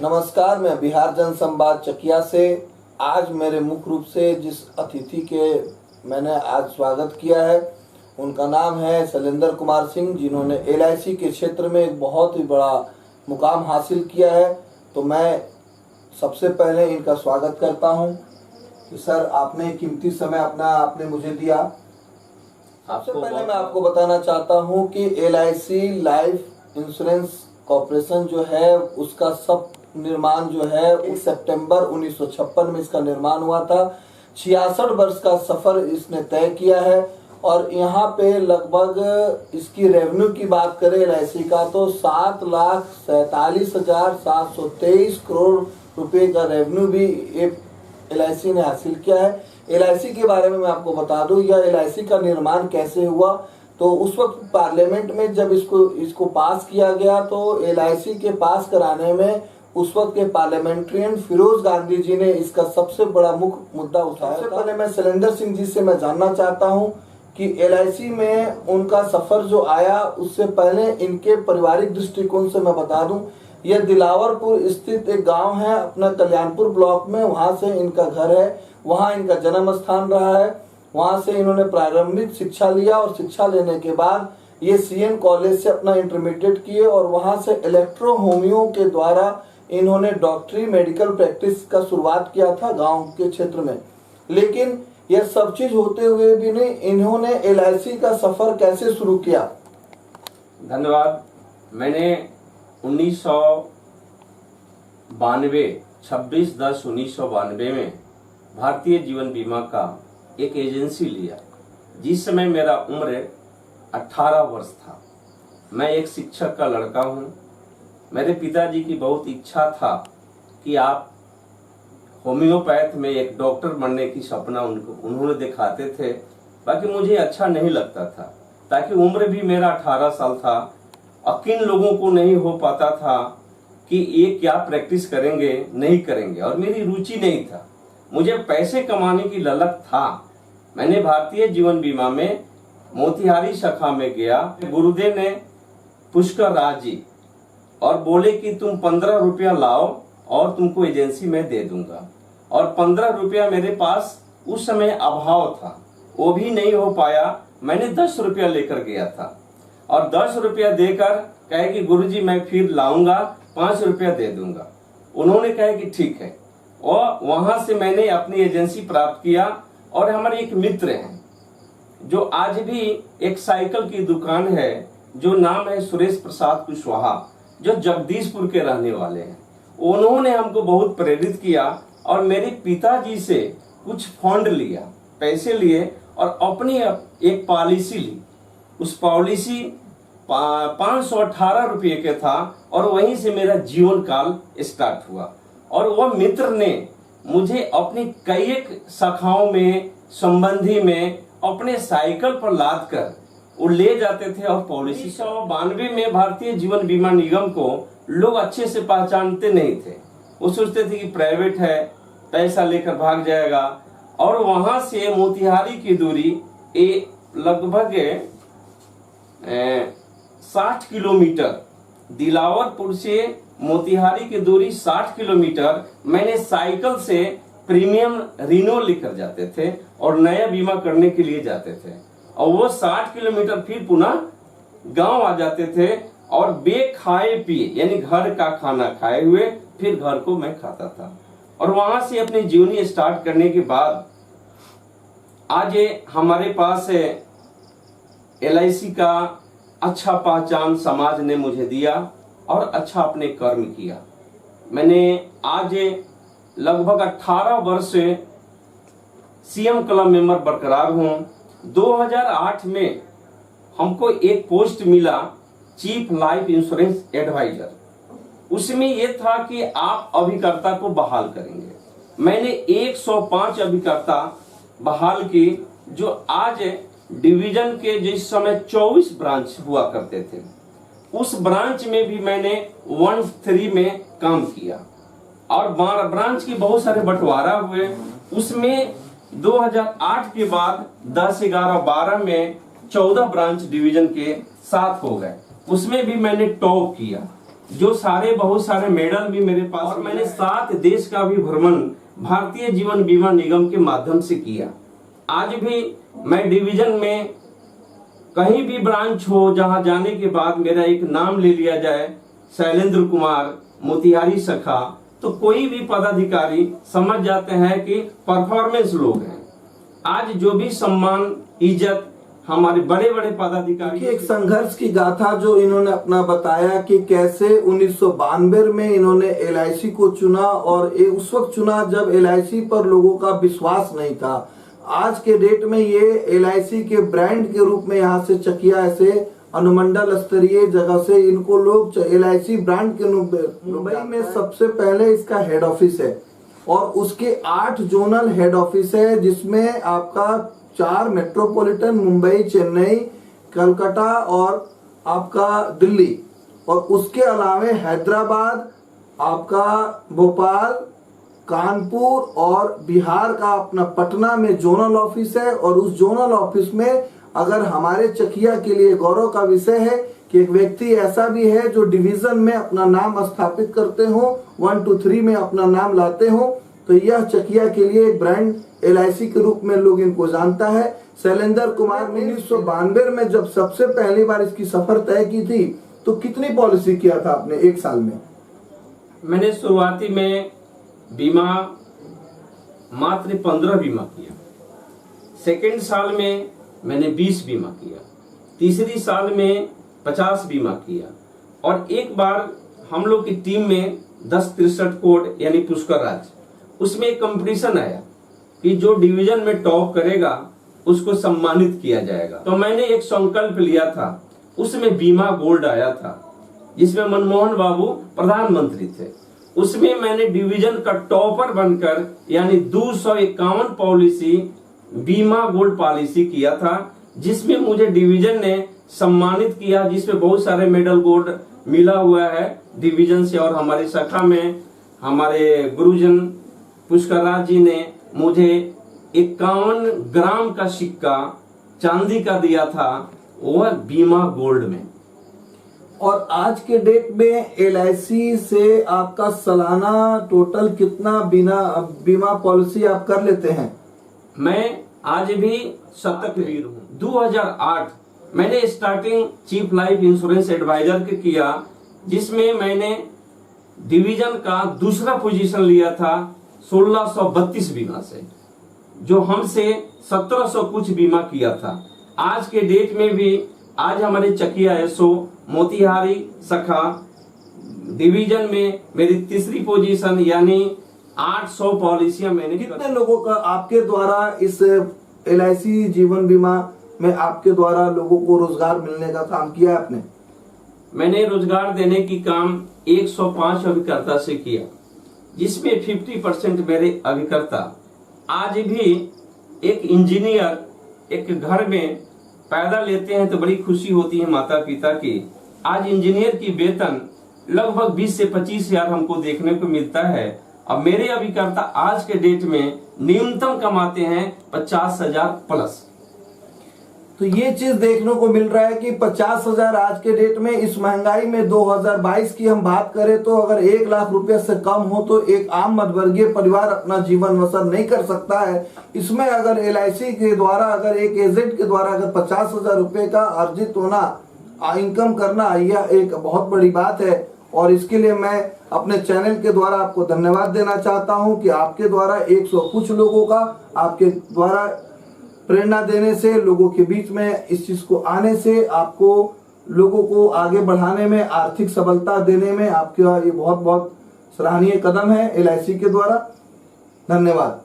नमस्कार, मैं बिहार जन संवाद चकिया से। आज मेरे मुख्य रूप से जिस अतिथि के मैंने आज स्वागत किया है उनका नाम है शैलेंद्र कुमार सिंह, जिन्होंने LIC के क्षेत्र में एक बहुत ही बड़ा मुकाम हासिल किया है। तो मैं सबसे पहले इनका स्वागत करता हूं कि सर, आपने कीमती समय आपने मुझे दिया। सबसे पहले मैं आपको बताना चाहता हूं कि LIC लाइफ इंश्योरेंस कॉर्पोरेशन जो है उसका सब निर्माण जो है 1 सितंबर 1956 में इसका निर्माण हुआ था। 66 वर्ष का सफर इसने तय किया है और यहाँ पे लगभग इसकी रेवेन्यू की बात करें LIC का तो 7,47,723 करोड़ रुपए का रेवेन्यू भी LIC ने हासिल किया है। LIC के बारे में मैं आपको बता दूं, यह LIC का निर्माण कैसे हुआ। तो उस वक्त पार्लियामेंट में जब इसको पास किया गया तो LIC के पास कराने में उस वक्त के पार्लियामेंट्रियन फिरोज गांधी जी ने इसका सबसे बड़ा मुख्य मुद्दा उठाया। सबसे पहले मैं शैलेंद्र सिंह जी से मैं जानना चाहता हूं कि LIC में उनका सफर जो आया उससे पहले इनके पारिवारिक दृष्टिकोण से मैं बता दूं, यह दिलावरपुर स्थित एक गांव है अपना कल्याणपुर ब्लॉक में, वहां से इनका घर है, वहां इनका जन्म स्थान रहा है। वहां से इन्होंने प्रारंभिक शिक्षा लिया और शिक्षा लेने के बाद ये CN कॉलेज से अपना इंटरमीडिएट किए और वहां से इलेक्ट्रो होमियो के द्वारा इन्होंने डॉक्टरी मेडिकल प्रैक्टिस का शुरुआत किया था गांव के क्षेत्र में। लेकिन यह सब चीज होते हुए भी नहीं, इन्होंने LIC का सफर कैसे शुरू किया? धन्यवाद। मैंने 26/10/1992 में भारतीय जीवन बीमा का एक एजेंसी लिया। जिस समय मेरा उम्र 18 वर्ष था। मैं एक शिक्षक का लड़का हूँ। मेरे पिताजी की बहुत इच्छा था कि आप होम्योपैथ में एक डॉक्टर बनने की सपना उन्होंने दिखाते थे। बाकी मुझे अच्छा नहीं लगता था, ताकि उम्र भी मेरा 18 साल था और किन लोगों को नहीं हो पाता था कि ये क्या प्रैक्टिस करेंगे नहीं करेंगे, और मेरी रुचि नहीं था। मुझे पैसे कमाने की ललक था। मैंने भारतीय जीवन बीमा में मोतिहारी शाखा में गया। गुरुदेव ने पुष्कर राज जी और बोले कि तुम 15 रुपया लाओ और तुमको एजेंसी में दे दूंगा। और 15 रुपया मेरे पास उस समय अभाव था, वो भी नहीं हो पाया। मैंने 10 रुपया लेकर गया था और 10 रुपया देकर कहे कि गुरुजी मैं फिर लाऊंगा, 5 रुपया दे दूंगा। उन्होंने कहा कि ठीक है। और वहां से मैंने अपनी एजेंसी प्राप्त किया। और हमारे एक मित्र हैं जो आज भी एक साइकिल की दुकान है, जो नाम है सुरेश प्रसाद कुशवाहा, जो जगदीशपुर के रहने वाले हैं। उन्होंने हमको बहुत प्रेरित किया और मेरे पिताजी से कुछ फंड लिया, पैसे लिए और अपनी एक पॉलिसी ली। उस पॉलिसी 518 रुपये के था और वहीं से मेरा जीवन काल स्टार्ट हुआ। और वह मित्र ने मुझे अपनी कई एक शाखाओं में, संबंधी में अपने साइकिल पर लाद कर वो ले जाते थे। और पॉलिसी 1992 में भारतीय जीवन बीमा निगम को लोग अच्छे से पहचानते नहीं थे। वो सोचते थे कि प्राइवेट है, पैसा लेकर भाग जाएगा। और वहां से मोतिहारी की दूरी लगभग 60 किलोमीटर, दिलावरपुर से मोतिहारी की दूरी 60 किलोमीटर मैंने साइकिल से प्रीमियम रिनो लेकर जाते थे और नया बीमा करने के लिए जाते थे। और वो 60 किलोमीटर फिर पुनः गांव आ जाते थे और बे खाए पिए, यानी घर का खाना खाए हुए फिर घर को मैं खाता था। और वहां से अपनी जीवनी स्टार्ट करने के बाद आज हमारे पास LIC का अच्छा पहचान समाज ने मुझे दिया और अच्छा अपने कर्म किया। मैंने आज लगभग 18 वर्ष से CM क्लब मेंबर बरकरार हूं। 2008 में हमको एक पोस्ट मिला, चीफ लाइफ इंश्योरेंस एडवाइजर। उसमें यह था कि आप अभिकर्ता को बहाल करेंगे। मैंने 105 अभिकर्ता बहाल की, जो आज डिवीजन के जिस समय 24 ब्रांच हुआ करते थे, उस ब्रांच में भी मैंने 13 में काम किया। और ब्रांच की बहुत सारे बंटवारा हुए। उसमें 2008 के बाद 10, 11, 12 में 14 ब्रांच डिवीजन के 7 हो गए। उसमें भी मैंने टॉप किया। जो बहुत सारे मेडल भी मेरे पास, और मैंने 7 देश का भी भ्रमण भारतीय जीवन बीमा निगम के माध्यम से किया। आज भी मैं डिवीजन में कहीं भी ब्रांच हो, जहां जाने के बाद मेरा एक नाम ले लिया जाए, शैलेंद्र कुमार मोतिहारी शाखा, तो कोई भी पदाधिकारी समझ जाते हैं कि परफॉर्मेंस लोग हैं। आज जो भी सम्मान इज्जत हमारे बड़े बड़े पदाधिकारी, एक संघर्ष की गाथा जो इन्होंने अपना बताया कि कैसे 1992 में इन्होंने LIC को चुना, और उस वक्त चुना जब LIC पर लोगों का विश्वास नहीं था। आज के डेट में ये LIC के ब्रांड के रूप में यहाँ से चकिया ऐसे अनुमंडल स्तरीय जगह से इनको लोग LIC ब्रांड के मुंबई में सबसे पहले इसका हेड ऑफिस है, और उसके 8 जोनल हेड ऑफिस है, जिसमें आपका 4 मेट्रोपॉलिटन मुंबई, चेन्नई, कलकत्ता और आपका दिल्ली, और उसके अलावे हैदराबाद, आपका भोपाल, कानपुर और बिहार का अपना पटना में जोनल ऑफिस है। और उस जोनल ऑफिस में अगर हमारे चकिया के लिए गौरव का विषय है कि एक व्यक्ति ऐसा भी है जो डिवीजन में अपना नाम स्थापित करते हो, 1 to 3 में अपना नाम लाते हो, तो यह चकिया के लिए एक ब्रांड LIC के रूप में लोग इनको जानता है। शैलेंद्र कुमार 1992 में जब सबसे पहली बार इसकी सफर तय की थी, तो कितनी पॉलिसी किया था आपने एक साल में? मैंने शुरुआती में बीमा मात्र 15 बीमा किया। सेकेंड साल में मैंने 20 बीमा किया। तीसरी साल में 50 बीमा किया। और एक बार हम लोग की टीम में 1063 कोड यानी पुष्कर राज, उसमें एक कंपटीशन आया कि जो डिवीजन में टॉप करेगा उसको सम्मानित किया जाएगा। तो मैंने एक संकल्प लिया था, उसमें बीमा गोल्ड आया था, जिसमें मनमोहन बाबू प्रधानमंत्री थे। उसमें मैंने डिवीजन का टॉपर बनकर यानी 251 पॉलिसी बीमा गोल्ड पॉलिसी किया था, जिसमें मुझे डिवीजन ने सम्मानित किया, जिसमें बहुत सारे मेडल गोल्ड मिला हुआ है डिवीजन से। और हमारी शाखा में हमारे गुरुजन पुष्कर राज जी ने मुझे 51 ग्राम का सिक्का चांदी का दिया था, वह बीमा गोल्ड में। और आज के डेट में LIC से आपका सालाना टोटल कितना बीमा पॉलिसी आप कर लेते हैं? मैं आज भी शतक वीर हूँ। 2008 मैंने starting chief life insurance advisor के किया, जिसमें मैंने डिवीजन का दूसरा पोजीशन लिया था 1632 बीमा से, जो हमसे 1700 कुछ बीमा किया था। आज के डेट में भी आज हमारे चकिया SO मोतिहारी शाखा डिवीजन में मेरी तीसरी पोजीशन यानी 800 पॉलिसियां मैंने। कितने लोगों का आपके द्वारा इस LIC जीवन बीमा में आपके द्वारा लोगों को रोजगार मिलने का काम किया आपने? मैंने रोजगार देने की काम 105 अभिकर्ता से किया, जिसमें 50% मेरे अभिकर्ता। आज भी एक इंजीनियर एक घर में पैदा लेते हैं तो बड़ी खुशी होती है माता पिता की। आज इंजीनियर की वेतन लगभग 20 से 25 हजार हमको देखने को मिलता है। अब मेरे अभिकर्ता आज के डेट में न्यूनतम कमाते हैं 50,000 प्लस। तो ये चीज देखने को मिल रहा है कि 50,000 आज के डेट में, इस महंगाई में 2022 की हम बात करें तो अगर 1 लाख रुपए से कम हो तो एक आम मध्यवर्गीय परिवार अपना जीवन बसर नहीं कर सकता है। इसमें अगर LIC के द्वारा, अगर एक एजेंट के द्वारा अगर 50,000 रुपए का अर्जित होना, इनकम करना, यह एक बहुत बड़ी बात है। और इसके लिए मैं अपने चैनल के द्वारा आपको धन्यवाद देना चाहता हूं कि आपके द्वारा 100 कुछ लोगों का, आपके द्वारा प्रेरणा देने से, लोगों के बीच में इस चीज को आने से, आपको लोगों को आगे बढ़ाने में, आर्थिक सबलता देने में आपका ये बहुत बहुत सराहनीय कदम है LIC के द्वारा। धन्यवाद।